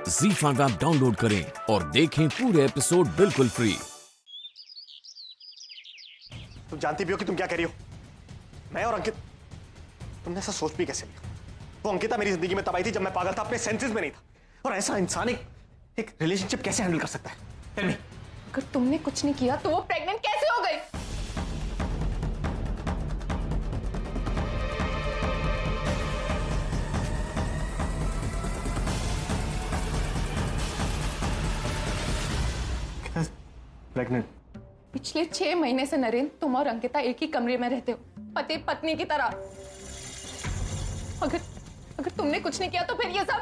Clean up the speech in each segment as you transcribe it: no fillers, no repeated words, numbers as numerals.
ZEE5 app download करें और देखें पूरे एपिसोड बिल्कुल फ्री। तुम जानती भी हो कि तुम क्या कह रही हो? मैं और अंकित, तुमने ऐसा सोच भी कैसे लिया? वो अंकिता मेरी जिंदगी में तब आई थी जब मैं पागल था, अपने सेंसेस में नहीं था। और ऐसा इंसान एक रिलेशनशिप कैसे हैंडल कर सकता है? Tell me. अगर तुमने कुछ नहीं किया तो वो प्रेग्नेंट कैसे हो गई? प्रेग्नेंट? पिछले 6 महीने से नरेंद्र, तुम और अंकिता एक ही कमरे में रहते हो, पति पत्नी की तरह। अगर अगर तुमने कुछ नहीं किया तो फिर ये सब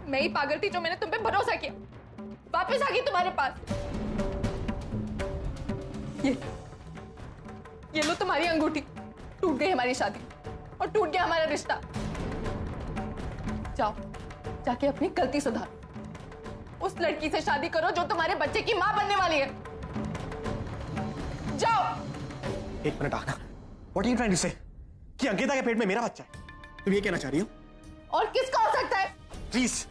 मैं ही पागल थी जो मैंने तुम पे भरोसा किया, वापस आ गई तुम्हारे पास। ये लो तुम्हारी अंगूठी। टूट गई हमारी शादी और टूट गया हमारा रिश्ता। जाओ जाके अपनी गलती सुधारो, उस लड़की से शादी करो जो तुम्हारे बच्चे की मां बनने वाली है। जाओ। एक मिनट आना। What are you trying to say? कि अंकिता के पेट में मेरा बच्चा है? तुम ये कहना चाह रही हो? और किसका हो सकता है? प्लीज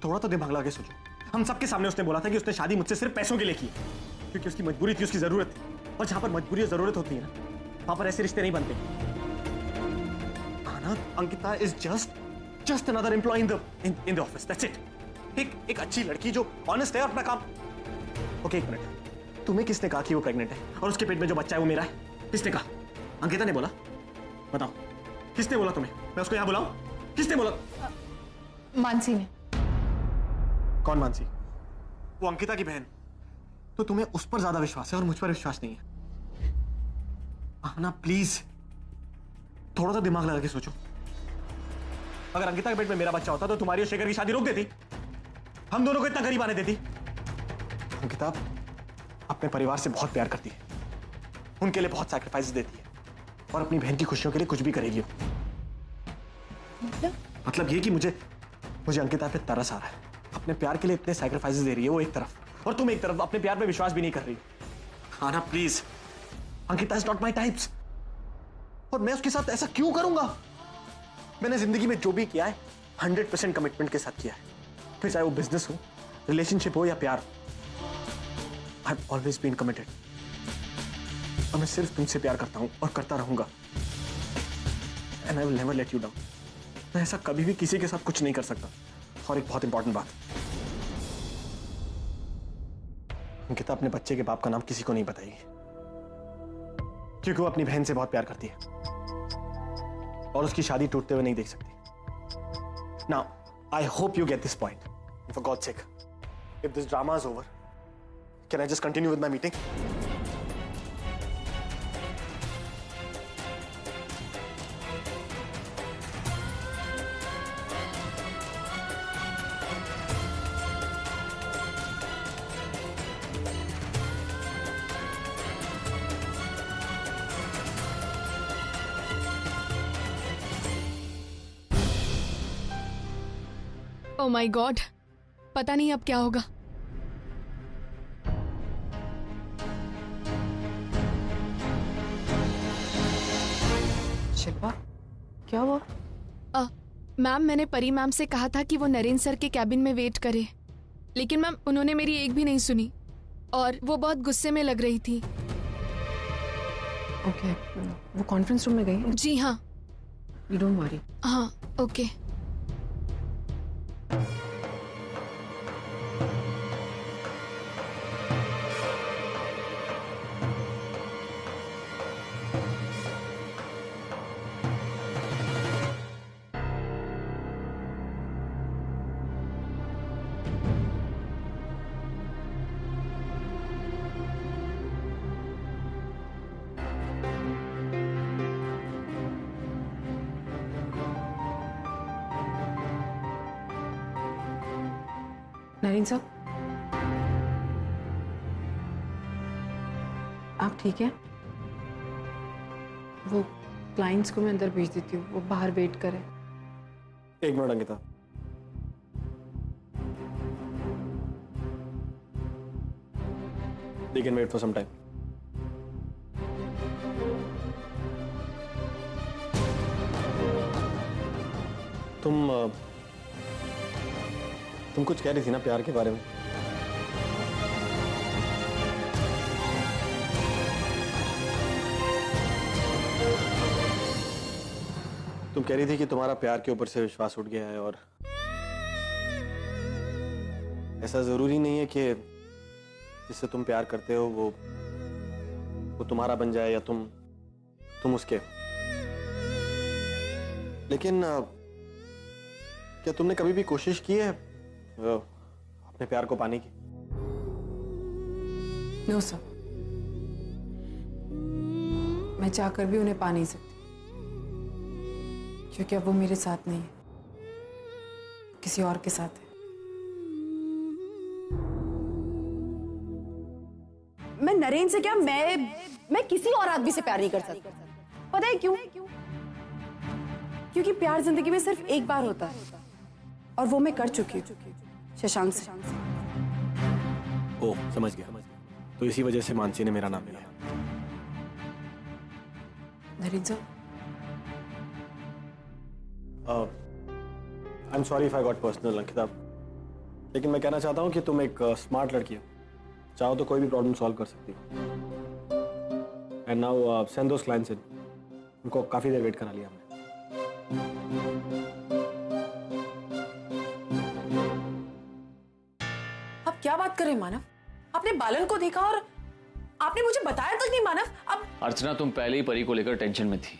थोड़ा तो दिमाग लगा के सोचो। हम सबके सामने उसने बोला था कि उसने शादी मुझसे सिर्फ पैसों के लिए की, क्योंकि उसकी मजबूरी थी, उसकी जरूरत थी। और जहां पर मजबूरी और जरूरत होती है ना, वहां पर ऐसे रिश्ते नहीं बनते। आना, Ankita is just another employ in the office, that's it. एक अच्छी लड़की जो ऑनेस्ट है और अपना काम। ओके, एक मिनट। तुम्हें किसने कहा कि वो प्रेग्नेंट है और उसके पेट में जो बच्चा है वो मेरा है? किसने कहा? अंकिता ने बोला? बताओ, किसने बोला तुम्हें? मैं उसको यहां बुलाऊं? किसने बोला? मानसी ने। कौन मानसी? वो अंकिता की बहन। तो तुम्हें उस पर ज्यादा विश्वास है और मुझ पर विश्वास नहीं है। आना प्लीज, थोड़ा सा दिमाग लगा के सोचो। अगर अंकिता के पेट में मेरा बच्चा होता तो तुम्हारी और शेखर की शादी रोक देती, हम दोनों को इतना करीब आने देती। अंकिता अपने परिवार से बहुत प्यार करती है, उनके लिए बहुत सैक्रिफाइस देती है और अपनी बहन की खुशियों के लिए कुछ भी करेगी। मतलब ये कि मुझे अंकिता पे तरस आ रहा है। अपने प्यार के लिए इतने सैक्रिफाइस दे रही है वो एक तरफ, और तुम एक तरफ अपने प्यार पे विश्वास भी नहीं कर रही। आना please, Ankita is not my types, और मैं उसके साथ ऐसा क्यों करूंगा? मैंने जिंदगी में जो भी किया है 100% कमिटमेंट के साथ किया है, फिर चाहे वो बिजनेस हो, रिलेशनशिप हो या प्यार। I have always been committed, और मैं सिर्फ तुमसे प्यार करता हूं और करता रहूंगा। And I will never let you down. मैं ऐसा कभी भी किसी के साथ कुछ नहीं कर सकता। और एक बहुत इंपॉर्टेंट बात, अंकिता अपने बच्चे के बाप का नाम किसी को नहीं बताएगी, क्योंकि वो अपनी बहन से बहुत प्यार करती है और उसकी शादी टूटते हुए नहीं देख सकती। Now I hope you get this point. For God's sake, if this drama is over, can I just continue with my meeting? Oh my God, पता नहीं अब क्या होगा। शिल्पा, क्या हुआ? मैम, मैंने परी मैम से कहा था कि वो नरेंद्र सर के कैबिन में वेट करे, लेकिन मैम उन्होंने मेरी एक भी नहीं सुनी और वो बहुत गुस्से में लग रही थी। ओके, वो कॉन्फ्रेंस रूम में गई? जी हाँ। You don't worry. हाँ, ओके। नरेंद्र साहब, आप ठीक हैं? वो क्लाइंट्स को मैं अंदर भेज देती हूँ, वो बाहर वेट करें। एक minute Ankita, they can wait for some time. तुम तुम कुछ कह रही थी ना प्यार के बारे में। तुम कह रही थी कि तुम्हारा प्यार के ऊपर से विश्वास उठ गया है, और ऐसा जरूरी नहीं है कि जिससे तुम प्यार करते हो वो तुम्हारा बन जाए या तुम उसके। लेकिन क्या तुमने कभी भी कोशिश की है अपने प्यार को पाने की? नो सर, मैं चाहकर भी उन्हें पा नहीं सकती, क्योंकि अब वो मेरे साथ नहीं है, किसी और के साथ है। मैं नरेन से क्या, मैं किसी और आदमी से प्यार नहीं कर सकती। पता है क्यों? क्योंकि प्यार जिंदगी में सिर्फ एक बार होता है, और वो मैं कर चुकी हूँ शशांक से। ओ, समझ गया। तो इसी वजह से मानसी ने मेरा नाम लिया। Naren sir, I am sorry if I got personal Ankita, लेकिन मैं कहना चाहता हूँ कि तुम एक स्मार्ट लड़की हो, चाहो तो कोई भी प्रॉब्लम सॉल्व कर सकती हो। And now send those clients in. उनको काफी देर वेट करा लिया हमने। आप क्या बात कर रहे हैं मानव? आपने बालन को देखा और आपने मुझे बताया तक नहीं मानव। अब अर्चना, तुम पहले ही परी को लेकर टेंशन में थी।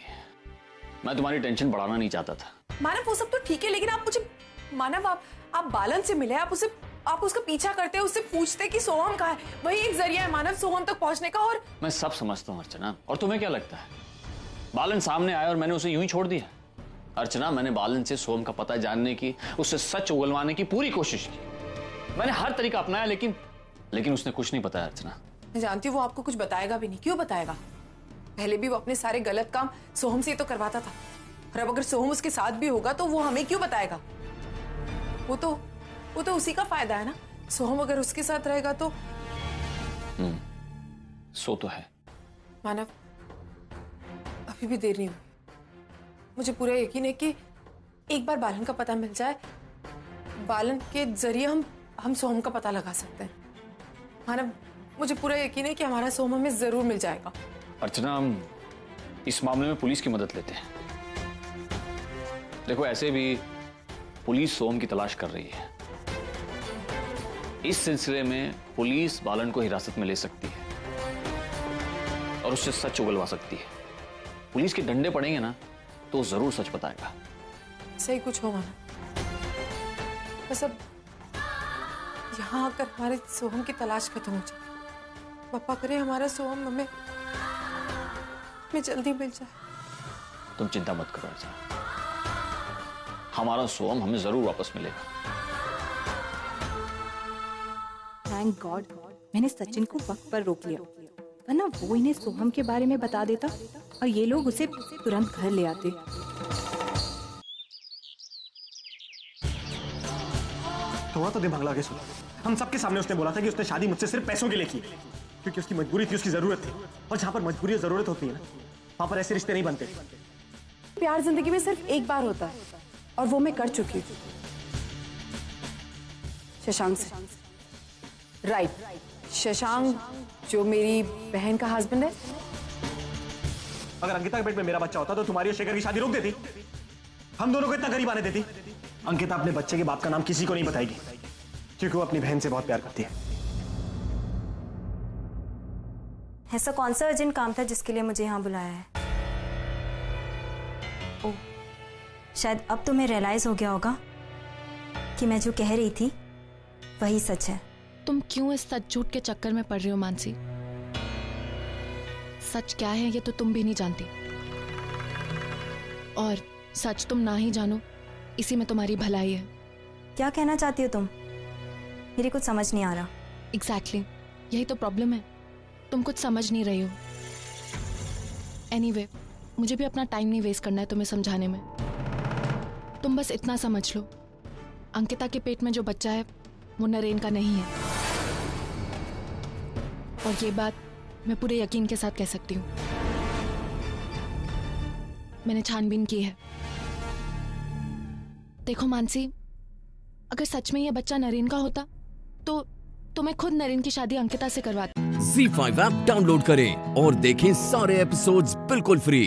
मैं तुम्हारी टेंशन बढ़ाना नहीं चाहता था। मानव वो सब तो ठीक है, लेकिन आप मुझे मानव, आप बालन से मिले, आप उसका पीछा करते, उससे पूछते कि सोहम कहाँ है। वही एक जरिया है मानव सोहम तक पहुंचने का। और मैं सब समझता हूँ अर्चना, और तुम्हें क्या लगता है बालन सामने आया और मैंने उसे यूं ही छोड़ दिया? अर्चना, मैंने बालन से सोहम का पता जानने की, उससे सच उगलवाने की पूरी कोशिश की। मैंने हर तरीका अपनाया, लेकिन उसने कुछ नहीं बताया। अर्चना, मैं जानती हूँ वो आपको कुछ बताएगा भी नहीं। क्यों बताएगा? पहले भी वो अपने सारे गलत काम सोहम से ही तो करवाता था, और अब अगर सोहम उसके साथ भी होगा तो वो हमें क्यों बताएगा? वो तो उसी का फायदा है ना। सोहम अगर उसके साथ रहेगा तो सो तो है। मानव, अभी भी देर नहीं हुई। मुझे पूरा यकीन है कि एक बार बालन का पता मिल जाए, बालन के जरिए हम सोहम का पता लगा सकते हैं। मानव, मुझे पूरा यकीन है कि हमारा सोहम हमें जरूर मिल जाएगा। अर्चना, हम इस मामले में पुलिस की मदद लेते हैं। देखो, ऐसे भी पुलिस सोहम की तलाश कर रही है। इस सिलसिले में पुलिस बालन को हिरासत में ले सकती है और उससे सच उगलवा सकती है। पुलिस के डंडे पड़ेंगे ना तो जरूर सच बताएगा। सही कुछ हो माना, बस अब यहाँ आकर हमारे सोहम की तलाश खत्म हो जाए। पापा करे हमारा सोहम हमें जल्दी मिल जाए। तुम चिंता मत करो अर्चना, हमारा सोहम हमें जरूर वापस मिलेगा। थैंक गॉड मैंने सचिन को वक्त पर रोक लिया, वरना वो इन्हें सोहम के बारे में बता देता और ये लोग उसे तुरंत घर ले आते। थोड़ा तो दिमाग लगा के सुनो। हम सबके सामने उसने बोला था कि उसने शादी मुझसे सिर्फ पैसों के लिए की, क्योंकि उसकी मजबूरी थी, उसकी जरूरत थी। और जहां पर मजबूरी और जरूरत होती है ना, वहां पर ऐसे रिश्ते नहीं बनते। प्यार जिंदगी में सिर्फ एक बार होता है, और वो मैं कर चुकी हूँ शशांक से। राइट, शशांक जो मेरी बहन का हस्बैंड है। अगर अंकिता के पेट में मेरा बच्चा होता तो तुम्हारी और शेखर की शादी रोक देती, हम दोनों को इतना करीब आने देती। अंकिता अपने बच्चे के बाप का नाम किसी को नहीं बताएगी, क्योंकि वो अपनी बहन से बहुत प्यार करती है। ऐसा कौन सा अर्जेंट काम था जिसके लिए मुझे यहाँ बुलाया है? ओह, शायद अब तुम्हें रियलाइज हो गया होगा कि मैं जो कह रही थी वही सच है। तुम क्यों इस सच झूठ के चक्कर में पड़ रही हो मानसी? सच क्या है ये तो तुम भी नहीं जानती, और सच तुम ना ही जानो इसी में तुम्हारी भलाई है। क्या कहना चाहती हो तुम? मेरी कुछ समझ नहीं आ रहा। एग्जैक्टली, यही तो प्रॉब्लम है, तुम कुछ समझ नहीं रही हो। एनीवे, मुझे भी अपना टाइम नहीं वेस्ट करना है तुम्हें समझाने में। तुम बस इतना समझ लो, अंकिता के पेट में जो बच्चा है वो नरेन का नहीं है, और ये बात मैं पूरे यकीन के साथ कह सकती हूँ। मैंने छानबीन की है। देखो मानसी, अगर सच में ये बच्चा नरेन का होता तो मैं खुद नरेन की शादी अंकिता से करवाती। ZEE5 ऐप डाउनलोड करें और देखें सारे एपिसोड्स बिल्कुल फ्री।